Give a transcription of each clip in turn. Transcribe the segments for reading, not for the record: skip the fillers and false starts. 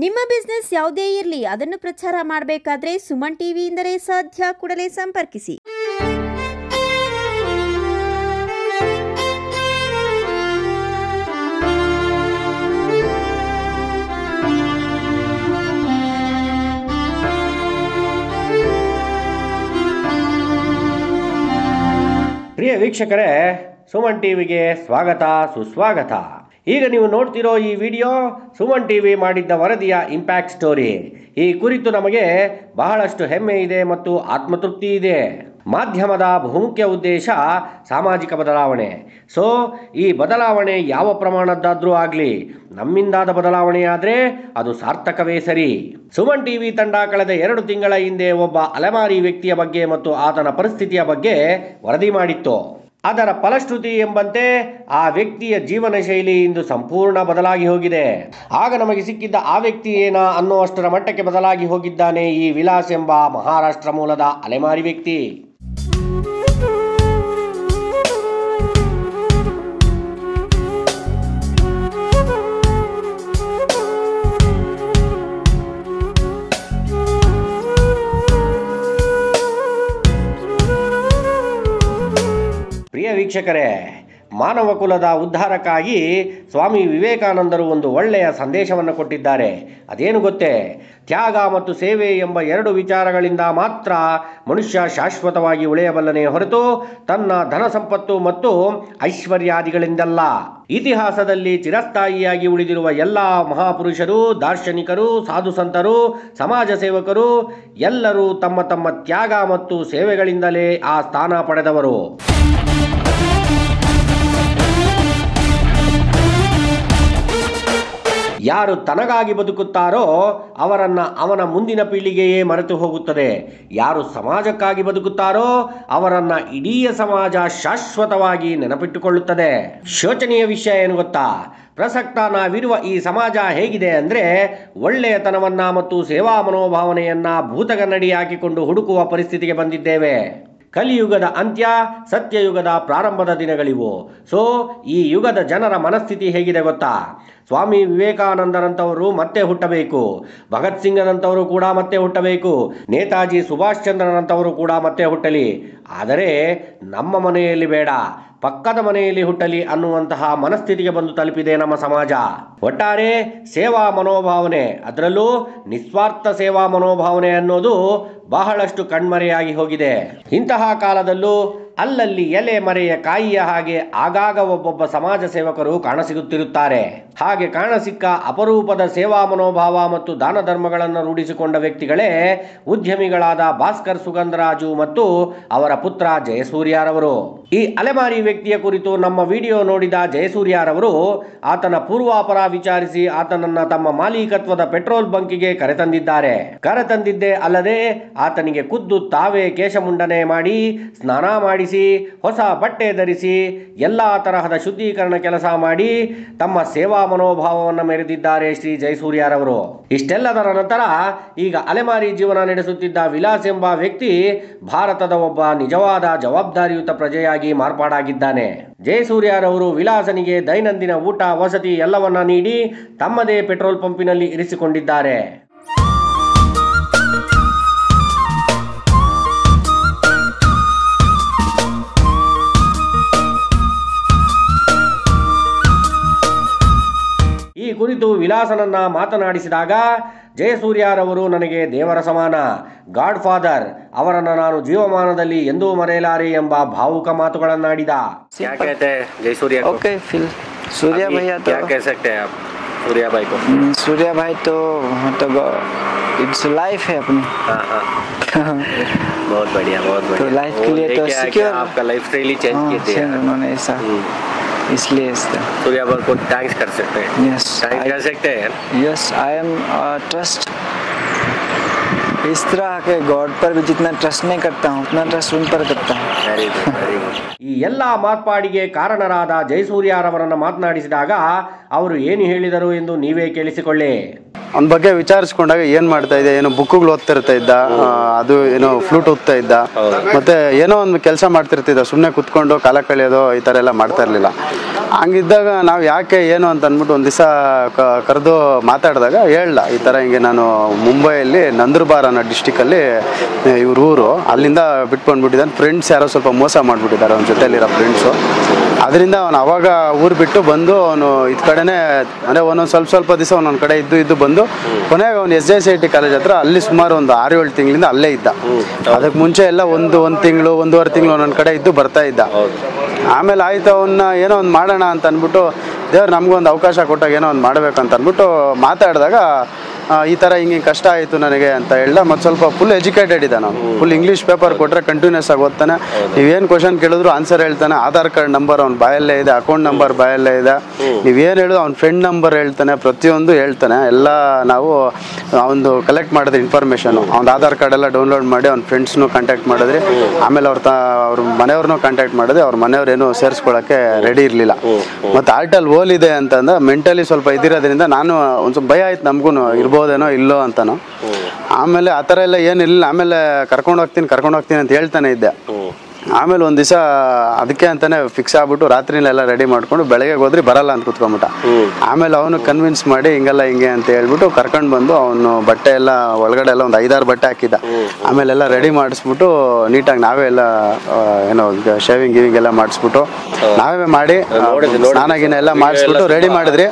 ನಿಮ್ಮ ಬಿಸ್ನೆಸ್ ಯಾವುದೇ ಇರಲಿ ಅದನ್ನು ಪ್ರಚಾರ ಮಾಡಬೇಕಾದ್ರೆ ಸುಮನ್ ಟಿವಿಯಿಂದಲೇ ಸಾಧ್ಯ. ಕೂಡಲೇ ಸಂಪರ್ಕಿಸಿ. ಪ್ರಿಯ ವೀಕ್ಷಕರೇ, ಸುಮನ್ ಟಿವಿಗೆ ಸ್ವಾಗತ ಸುಸ್ವಾಗತ. ಈಗ ನೀವು ನೋಡ್ತಿರೋ ಈ ವಿಡಿಯೋ ಸುಮನ್ ಟಿವಿ ಮಾಡಿದ್ದ ವರದಿಯ ಇಂಪ್ಯಾಕ್ಟ್ ಸ್ಟೋರಿ. ಈ ಕುರಿತು ನಮಗೆ ಬಹಳಷ್ಟು ಹೆಮ್ಮೆ ಇದೆ ಮತ್ತು ಆತ್ಮತೃಪ್ತಿ ಇದೆ. ಮಾಧ್ಯಮದ ಬಹುಮುಖ್ಯ ಉದ್ದೇಶ ಸಾಮಾಜಿಕ ಬದಲಾವಣೆ. ಸೊ ಈ ಬದಲಾವಣೆ ಯಾವ ಪ್ರಮಾಣದ್ದಾದ್ರೂ ಆಗಲಿ, ನಮ್ಮಿಂದಾದ ಬದಲಾವಣೆಯಾದರೆ ಅದು ಸಾರ್ಥಕವೇ ಸರಿ. ಸುಮನ್ ಟಿವಿ ತಂಡ ಕಳೆದ 2 ತಿಂಗಳ ಹಿಂದೆ ಒಬ್ಬ ಅಲೆಮಾರಿ ವ್ಯಕ್ತಿಯ ಬಗ್ಗೆ ಮತ್ತು ಆತನ ಪರಿಸ್ಥಿತಿಯ ಬಗ್ಗೆ ವರದಿ ಮಾಡಿತ್ತು. ಅದರ ಫಲಶ್ರುತಿ ಎಂಬಂತೆ ಆ ವ್ಯಕ್ತಿಯ ಜೀವನ ಶೈಲಿ ಇಂದು ಸಂಪೂರ್ಣ ಬದಲಾಗಿ ಹೋಗಿದೆ. ಆಗ ನಮಗೆ ಸಿಕ್ಕಿದ್ದ ಆ ವ್ಯಕ್ತಿ ಏನಾ ಅನ್ನುವಷ್ಟರ ಮಟ್ಟಕ್ಕೆ ಬದಲಾಗಿ ಹೋಗಿದ್ದಾನೆ ಈ ವಿಲಾಸ್ ಎಂಬ ಮಹಾರಾಷ್ಟ್ರ ಮೂಲದ ಅಲೆಮಾರಿ ವ್ಯಕ್ತಿ. ಪ್ರಿಯ ವೀಕ್ಷಕರೇ, ಮಾನವ ಕುಲದ ಉದ್ಧಾರಕ್ಕಾಗಿ ಸ್ವಾಮಿ ವಿವೇಕಾನಂದರು ಒಂದು ಒಳ್ಳೆಯ ಸಂದೇಶವನ್ನು ಕೊಟ್ಟಿದ್ದಾರೆ. ಅದೇನು ಗೊತ್ತೇ? ತ್ಯಾಗ ಮತ್ತು ಸೇವೆ ಎಂಬ 2 ವಿಚಾರಗಳಿಂದ ಮಾತ್ರ ಮನುಷ್ಯ ಶಾಶ್ವತವಾಗಿ ಉಳಿಯಬಲ್ಲನೇ ಹೊರತು ತನ್ನ ಧನ ಸಂಪತ್ತು ಮತ್ತು ಐಶ್ವರ್ಯಾದಿಗಳಿಂದಲ್ಲ. ಇತಿಹಾಸದಲ್ಲಿ ಚಿರಸ್ಥಾಯಿಯಾಗಿ ಉಳಿದಿರುವ ಎಲ್ಲ ಮಹಾಪುರುಷರು, ದಾರ್ಶನಿಕರು, ಸಾಧು ಸಂತರು, ಸಮಾಜ ಸೇವಕರು ಎಲ್ಲರೂ ತಮ್ಮ ತಮ್ಮ ತ್ಯಾಗ ಮತ್ತು ಸೇವೆಗಳಿಂದಲೇ ಆ ಸ್ಥಾನ ಪಡೆದವರು. ಯಾರು ತನಗಾಗಿ ಬದುಕುತ್ತಾರೋ ಅವನ ಮುಂದಿನ ಪೀಳಿಗೆಯೇ ಮರೆತು ಹೋಗುತ್ತದೆ. ಯಾರು ಸಮಾಜಕ್ಕಾಗಿ ಬದುಕುತ್ತಾರೋ ಅವರನ್ನ ಇಡೀ ಸಮಾಜ ಶಾಶ್ವತವಾಗಿ ನೆನಪಿಟ್ಟುಕೊಳ್ಳುತ್ತದೆ. ಶೋಚನೀಯ ವಿಷಯ ಏನು ಗೊತ್ತಾ? ಪ್ರಸಕ್ತ ನಾವಿರುವ ಈ ಸಮಾಜ ಹೇಗಿದೆ ಅಂದರೆ, ಒಳ್ಳೆಯತನವನ್ನ ಮತ್ತು ಸೇವಾ ಮನೋಭಾವನೆಯನ್ನ ಭೂತಗನ್ನಡಿ ಹಾಕಿಕೊಂಡು ಹುಡುಕುವ ಪರಿಸ್ಥಿತಿಗೆ ಬಂದಿದ್ದೇವೆ. ಕಲಿಯುಗದ ಅಂತ್ಯ, ಸತ್ಯಯುಗದ ಪ್ರಾರಂಭದ ದಿನಗಳಿವು. ಸೊ ಈ ಯುಗದ ಜನರ ಮನಸ್ಥಿತಿ ಹೇಗಿದೆ ಗೊತ್ತಾ? ಸ್ವಾಮಿ ವಿವೇಕಾನಂದರಂಥವರು ಮತ್ತೆ ಹುಟ್ಟಬೇಕು, ಭಗತ್ ಸಿಂಗ್ನಂಥವರು ಕೂಡ ಮತ್ತೆ ಹುಟ್ಟಬೇಕು, ನೇತಾಜಿ ಸುಭಾಷ್ ಚಂದ್ರನಂಥವರು ಕೂಡ ಮತ್ತೆ ಹುಟ್ಟಲಿ. ಆದರೆ ನಮ್ಮ ಮನೆಯಲ್ಲಿ ಬೇಡ, ಪಕ್ಕದ ಮನೆಯಲ್ಲಿ ಹುಟ್ಟಲಿ ಅನ್ನುವಂತಹ ಮನಸ್ಥಿತಿಗೆ ಬಂದು ತಲುಪಿದೆ ನಮ್ಮ ಸಮಾಜ. ಒಟ್ಟಾರೆ ಸೇವಾ ಮನೋಭಾವನೆ, ಅದರಲ್ಲೂ ನಿಸ್ವಾರ್ಥ ಸೇವಾ ಮನೋಭಾವನೆ ಅನ್ನೋದು ಬಹಳಷ್ಟು ಕಣ್ಮರೆಯಾಗಿ ಹೋಗಿದೆ. ಇಂತಹ ಕಾಲದಲ್ಲೂ ಅಲ್ಲಲ್ಲಿ ಎಲೆ ಮರೆಯ ಕಾಯಿಯ ಹಾಗೆ ಆಗಾಗ ಒಬ್ಬೊಬ್ಬ ಸಮಾಜ ಸೇವಕರು ಕಾಣಸಿಗುತ್ತಿರುತ್ತಾರೆ. ಹಾಗೆ ಕಾಣಸಿಕ್ಕ ಅಪರೂಪದ ಸೇವಾ ಮನೋಭಾವ ಮತ್ತು ದಾನ ಧರ್ಮಗಳನ್ನು ರೂಢಿಸಿಕೊಂಡ ವ್ಯಕ್ತಿಗಳೇ ಉದ್ಯಮಿಗಳಾದ ಭಾಸ್ಕರ್ ಸುಗಂಧರಾಜು ಮತ್ತು ಅವರ ಪುತ್ರ ಜಯಸೂರ್ಯರವರು. ಈ ಅಲೆಮಾರಿ ವ್ಯಕ್ತಿಯ ಕುರಿತು ನಮ್ಮ ವಿಡಿಯೋ ನೋಡಿದ ಜಯಸೂರ್ಯರವರು ಆತನ ಪೂರ್ವಾಪರ ವಿಚಾರಿಸಿ ಆತನನ್ನ ತಮ್ಮ ಮಾಲೀಕತ್ವದ ಪೆಟ್ರೋಲ್ ಬಂಕಿಗೆ ಕರೆತಂದಿದ್ದೇ ಅಲ್ಲದೆ ಆತನಿಗೆ ಖುದ್ದು ತಾವೇ ಕೇಶಮುಂಡನೆ ಮಾಡಿ, ಸ್ನಾನ ಮಾಡಿಸಿ, ಹೊಸ ಬಟ್ಟೆ ಧರಿಸಿ, ಎಲ್ಲಾ ತರಹದ ಶುದ್ಧೀಕರಣ ಕೆಲಸ ಮಾಡಿ ತಮ್ಮ ಸೇವಾ ಮನೋಭಾವವನ್ನು ಮೆರೆದಿದ್ದಾರೆ ಶ್ರೀ ಜಯಸೂರ್ಯರವರು. ಇಷ್ಟೆಲ್ಲದರ ನಂತರ ಈಗ ಅಲೆಮಾರಿ ಜೀವನ ನಡೆಸುತ್ತಿದ್ದ ವಿಲಾಸ್ ಎಂಬ ವ್ಯಕ್ತಿ ಭಾರತದ ಒಬ್ಬ ನಿಜವಾದ ಜವಾಬ್ದಾರಿಯುತ ಪ್ರಜೆಯಾಗಿ ಮಾರ್ಪಾಡಾಗಿದ್ದಾನೆ. ಜಯಸೂರ್ಯರವರು ವಿಲಾಸನಿಗೆ ದೈನಂದಿನ ಊಟ, ವಸತಿ ಎಲ್ಲವನ್ನ ನೀಡಿ ತಮ್ಮದೇ ಪೆಟ್ರೋಲ್ ಪಂಪಿನಲ್ಲಿ ಇರಿಸಿಕೊಂಡಿದ್ದಾರೆ. ಈ ಕುರಿತು ವಿಲಾಸನನ್ನ ಮಾತನಾಡಿಸಿದಾಗ ಜಯಸೂರ್ಯರವರು ನನಗೆ ದೇವರ ಸಮಾನ, ಗಾಡ್ ಫಾದರ್, ಅವರನ್ನು ನಾನು ಜೀವಮಾನದಲ್ಲಿ ಎಂದೂ ಮರೆಯಲಾರೆ ಎಂಬ ಭಾವುಕ ಮಾತುಗಳನ್ನಾಡಿದ. सूर्या भैया तो क्या कह सकते हैं आप सूर्या भाई को? सूर्या भाई तो इट्स लाइफ है अपनी. बहुत बढ़िया तो लाइफ के लिए तो सिक्योर आपका लाइफ स्टाइल ही चेंज किए थे उन्होंने ऐसा, इसलिए सूर्या भाई को थैंक्स कर सकते हैं. यस थैंक्स कर सकते हैं. Yes I am trust. इस तरह के गॉड पर भी जितना ट्रस्ट नहीं करता हूँ उतना ट्रस्ट उन पर करता हूँ. ಈ ಎಲ್ಲ ಮಾರ್ಪಾಡಿಗೆ ಕಾರಣರಾದ ಜಯಸೂರ್ಯರವರನ್ನು ಮಾತನಾಡಿಸಿದಾಗ ಅವರು ಏನು ಹೇಳಿದರು ಎಂದು ನೀವೇ ಕೇಳಿಸಿಕೊಳ್ಳಿ. ಅವನ ಬಗ್ಗೆ ವಿಚಾರಿಸ್ಕೊಂಡಾಗ ಏನು ಮಾಡ್ತಾ ಇದ್ದ, ಏನೋ ಬುಕ್ಗಳು ಓದ್ತಿರ್ತಾ ಇದ್ದ, ಅದು ಏನೋ ಫ್ಲೂಟ್ ಓದ್ತಾ ಇದ್ದ, ಮತ್ತು ಏನೋ ಒಂದು ಕೆಲಸ ಮಾಡ್ತಿರ್ತಿದ್ದ, ಸುಮ್ಮನೆ ಕುತ್ಕೊಂಡು ಕಾಲ ಕಳೆಯೋದು ಈ ಥರ ಎಲ್ಲ ಮಾಡ್ತಾ ಇರಲಿಲ್ಲ. ಹಂಗಿದ್ದಾಗ ನಾವು ಯಾಕೆ ಏನು ಅಂತ ಅಂದ್ಬಿಟ್ಟು ಒಂದು ದಿವಸ ಕರೆದು ಮಾತಾಡಿದಾಗ ಹೇಳ್ದ, ಈ ಥರ ಹಿಂಗೆ ನಾನು ಮುಂಬೈಯಲ್ಲಿ ನಂದರ್ಬಾರ್ ಅನ್ನೋ ಡಿಸ್ಟಿಕಲ್ಲಿ ಇವ್ರ ಊರು, ಅಲ್ಲಿಂದ ಬಿಟ್ಕೊಂಡ್ಬಿಟ್ಟಿದ್ದಾನೆ, ಫ್ರೆಂಡ್ಸ್ ಯಾರೋ ಸ್ವಲ್ಪ ಮೋಸ ಮಾಡಿಬಿಟ್ಟಿದ್ದಾರೆ ಅವನ ಜೊತೆಯಲ್ಲಿರೋ ಫ್ರೆಂಡ್ಸು. ಅದರಿಂದ ಅವನು ಅವಾಗ ಊರು ಬಿಟ್ಟು ಬಂದು ಅವನು ಇದು ಕಡೆನೇ ಅಂದರೆ ಒಂದೊಂದು ಸ್ವಲ್ಪ ದಿವಸ ಒಂದೊಂದು ಕಡೆ ಇದ್ದು ಬಂದು ಕೊನೆಗೆ ಅವನು SJCIT ಕಾಲೇಜ್ ಹತ್ರ ಅಲ್ಲಿ ಸುಮಾರು ಒಂದು 6-7 ತಿಂಗಳಿಂದ ಅಲ್ಲೇ ಇದ್ದ. ಅದಕ್ಕೆ ಮುಂಚೆ ಎಲ್ಲ ಒಂದು ತಿಂಗಳು 1.5 ತಿಂಗಳು ಒಂದೊಂದು ಕಡೆ ಇದ್ದು ಬರ್ತಾ ಇದ್ದ. ಆಮೇಲೆ ಆಯ್ತು ಅವನ್ನ ಏನೋ ಒಂದು ಮಾಡೋಣ ಅಂತ ಅಂದ್ಬಿಟ್ಟು ದೇವ್ರು ನಮಗೊಂದು ಅವಕಾಶ ಕೊಟ್ಟಾಗ ಏನೋ ಒಂದು ಮಾಡಬೇಕಂತ ಅಂದ್ಬಿಟ್ಟು ಮಾತಾಡಿದಾಗ ಈ ಥರ ಹಿಂಗೆ ಕಷ್ಟ ಆಯಿತು ನನಗೆ ಅಂತ ಹೇಳ್ದ. ಮತ್ತು ಸ್ವಲ್ಪ ಫುಲ್ ಎಜುಕೇಟೆಡ್ ಇದ್ದಾನೆ ಅವನು, ಫುಲ್ ಇಂಗ್ಲೀಷ್ ಪೇಪರ್ ಕೊಟ್ಟರೆ ಕಂಟಿನ್ಯೂಸ್ ಆಗಿ ಓದ್ತಾನೆ, ನೀವೇನು ಕ್ವಶನ್ ಕೇಳಿದ್ರು ಆನ್ಸರ್ ಹೇಳ್ತಾನೆ, ಆಧಾರ್ ಕಾರ್ಡ್ ನಂಬರ್ ಅವ್ನ ಬಾಯಲ್ಲೇ ಇದೆ, ಅಕೌಂಟ್ ನಂಬರ್ ಬಾಯಲ್ಲೇ ಇದೆ, ನೀವೇನು ಹೇಳಿದ್ರು ಅವ್ನ ಫ್ರೆಂಡ್ ನಂಬರ್ ಹೇಳ್ತಾನೆ, ಪ್ರತಿಯೊಂದು ಹೇಳ್ತಾನೆ. ಎಲ್ಲ ನಾವು ಅವನು ಕಲೆಕ್ಟ್ ಮಾಡಿದ್ರೆ ಇನ್ಫಾರ್ಮೇಷನು, ಅವ್ನ ಆಧಾರ್ ಕಾರ್ಡ್ ಎಲ್ಲ ಡೌನ್ಲೋಡ್ ಮಾಡಿ ಅವ್ನ ಫ್ರೆಂಡ್ಸ್ನು ಕಾಂಟ್ಯಾಕ್ಟ್ ಮಾಡಿದ್ರಿ. ಆಮೇಲೆ ಅವ್ರ ಮನೆಯವ್ರನ್ನೂ ಕಾಂಟ್ಯಾಕ್ಟ್ ಮಾಡಿದ್ರೆ ಅವ್ರ ಮನೆಯವ್ರೇನು ಸೇರಿಸ್ಕೊಳ್ಳೋಕ್ಕೆ ರೆಡಿ ಇರಲಿಲ್ಲ. ಮತ್ತು ಆರ್ಟಲ್ಲಿ ಓಲಿದೆ ಅಂತಂದ್ರೆ ಮೆಂಟಲಿ ಸ್ವಲ್ಪ ಇದಿರೋದ್ರಿಂದ ನಾನು ಒಂದು ಸ್ವಲ್ಪ ಭಯ ಆಯ್ತು ನಮಗೂ ಇರ್ಬೋದೇನೋ ಇಲ್ಲೋ ಅಂತನೋ. ಆಮೇಲೆ ಆ ಥರ ಎಲ್ಲ ಏನಿಲ್ಲ. ಆಮೇಲೆ ಕರ್ಕೊಂಡು ಹೋಗ್ತೀನಿ ಅಂತ ಹೇಳ್ತಾನೆ ಇದ್ದೆ. ಆಮೇಲೆ ಒಂದು ದಿವಸ ಅದಕ್ಕೆ ಅಂತಾನೆ ಫಿಕ್ಸ್ ಆಗ್ಬಿಟ್ಟು ರಾತ್ರಿನೆಲ್ಲ ರೆಡಿ ಮಾಡ್ಕೊಂಡು ಬೆಳಗ್ಗೆ ಹೋದ್ರಿ ಬರಲ್ಲ ಅಂತ ಕೂತ್ಕೊಂಬಿಟ್ಟ. ಆಮೇಲೆ ಅವನು ಕನ್ವಿನ್ಸ್ ಮಾಡಿ ಹಿಂಗೆ ಅಂತ ಹೇಳ್ಬಿಟ್ಟು ಕರ್ಕೊಂಡು ಬಂದು ಅವನು ಬಟ್ಟೆ ಎಲ್ಲ ಒಳಗಡೆ ಎಲ್ಲ ಒಂದು 5-6 ಬಟ್ಟೆ ಹಾಕಿದ್ದ. ಆಮೇಲೆಲ್ಲ ರೆಡಿ ಮಾಡಿಸ್ಬಿಟ್ಟು ನೀಟಾಗಿ ನಾವೇ ಎಲ್ಲ ಏನೋ ಶೇವಿಂಗ್ ಎಲ್ಲ ಮಾಡಿಸ್ಬಿಟ್ಟು ನಾವೇ ಮಾಡಿ ಸ್ನಾನ ಎಲ್ಲ ಮಾಡಿಸ್ಬಿಟ್ಟು ರೆಡಿ ಮಾಡಿದ್ರಿ.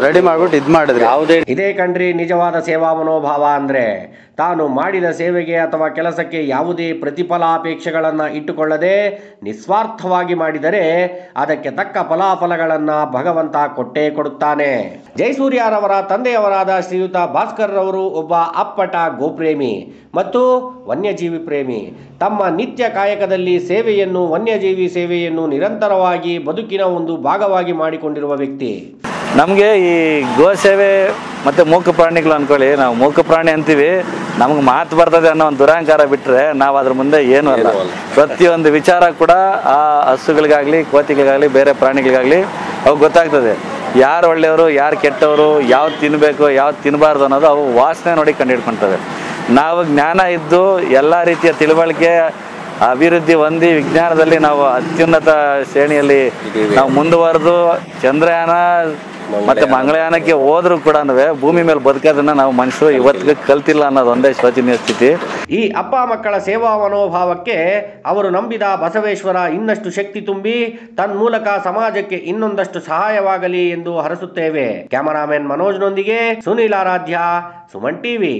ರೆಡಿ ಮಾಡ್ಬಿಟ್ಟು ಇದು ಮಾಡಿದ್ರಿ. ಇದೇ ಕಣ್ರಿ ನಿಜವಾದ ಸೇವಾ ಮನೋಭಾವ ಅಂದ್ರೆ. ತಾನು ಮಾಡಿದ ಸೇವೆಗೆ ಅಥವಾ ಕೆಲಸಕ್ಕೆ ಯಾವುದೇ ಪ್ರತಿಫಲಾಪೇಕ್ಷೆಗಳನ್ನು ಇಟ್ಟುಕೊಳ್ಳದೆ ನಿಸ್ವಾರ್ಥವಾಗಿ ಮಾಡಿದರೆ ಅದಕ್ಕೆ ತಕ್ಕ ಫಲಾಫಲಗಳನ್ನು ಭಗವಂತ ಕೊಟ್ಟೇ ಕೊಡುತ್ತಾನೆ. ಜಯಸೂರ್ಯರವರ ತಂದೆಯವರಾದ ಶ್ರೀಯುತ ಭಾಸ್ಕರ್ ರವರು ಒಬ್ಬ ಅಪ್ಪಟ ಗೋಪ್ರೇಮಿ ಮತ್ತು ವನ್ಯಜೀವಿ ಪ್ರೇಮಿ. ತಮ್ಮ ನಿತ್ಯ ಕಾಯಕದಲ್ಲಿ ವನ್ಯಜೀವಿ ಸೇವೆಯನ್ನು ನಿರಂತರವಾಗಿ ಬದುಕಿನ ಒಂದು ಭಾಗವಾಗಿ ಮಾಡಿಕೊಂಡಿರುವ ವ್ಯಕ್ತಿ. ನಮಗೆ ಈ ಗೋ ಸೇವೆ ಮತ್ತು ಮೂಕ ಪ್ರಾಣಿಗಳು ಅಂದ್ಕೊಳ್ಳಿ, ನಾವು ಮೂಕ ಪ್ರಾಣಿ ಅಂತೀವಿ, ನಮ್ಗೆ ಮಾತು ಬರ್ತದೆ ಅನ್ನೋ ಒಂದು ದುರಹಂಕಾರ ಬಿಟ್ಟರೆ ನಾವು ಅದ್ರ ಮುಂದೆ ಏನೂ ಅಲ್ಲ. ಪ್ರತಿಯೊಂದು ವಿಚಾರ ಕೂಡ ಆ ಹಸುಗಳಿಗಾಗಲಿ ಕೋತಿಗಳಿಗಾಗಲಿ ಬೇರೆ ಪ್ರಾಣಿಗಳಿಗಾಗಲಿ ಅವು ಗೊತ್ತಾಗ್ತದೆ. ಯಾರು ಒಳ್ಳೆಯವರು ಯಾರು ಕೆಟ್ಟವರು, ಯಾವ್ದು ತಿನ್ನಬೇಕು ಯಾವ್ದು ತಿನ್ನಬಾರ್ದು ಅನ್ನೋದು ಅವು ವಾಸನೆ ನೋಡಿ ಕಂಡುಹಿಡ್ಕೊಳ್ತವೆ. ನಾವು ಜ್ಞಾನ ಇದ್ದು ಎಲ್ಲ ರೀತಿಯ ತಿಳುವಳಿಕೆ ಅಭಿವೃದ್ಧಿ ಹೊಂದಿ ವಿಜ್ಞಾನದಲ್ಲಿ ನಾವು ಅತ್ಯುನ್ನತ ಶ್ರೇಣಿಯಲ್ಲಿ ನಾವು ಮುಂದುವರೆದು ಚಂದ್ರಯಾನ ಮತ್ತೆ ಮಂಗಳಯಾನಕ್ಕೆ ಹೋದ್ರೂ ಕೂಡ ಭೂಮಿ ಮೇಲೆ ಬದುಕೋದನ್ನ ನಾವು ಮನುಷ್ಯರು ಇವತ್ತಿಗೆ ಕಲ್ತಿಲ್ಲ ಅನ್ನೋದು ಒಂದೇ ಶೋಚನೀಯ ಸ್ಥಿತಿ. ಈ ಅಪ್ಪ ಮಕ್ಕಳ ಸೇವಾ ಮನೋಭಾವಕ್ಕೆ ಅವರು ನಂಬಿದ ಬಸವೇಶ್ವರ ಇನ್ನಷ್ಟು ಶಕ್ತಿ ತುಂಬಿ ತನ್ಮೂಲಕ ಸಮಾಜಕ್ಕೆ ಇನ್ನೊಂದಷ್ಟು ಸಹಾಯವಾಗಲಿ ಎಂದು ಹರಸುತ್ತೇವೆ. ಕ್ಯಾಮರಾಮನ್ ಮನೋಜ್ನೊಂದಿಗೆ ಸುನೀಲ್ ಆರಾಧ್ಯ, ಸುಮನ್ ಟಿವಿ.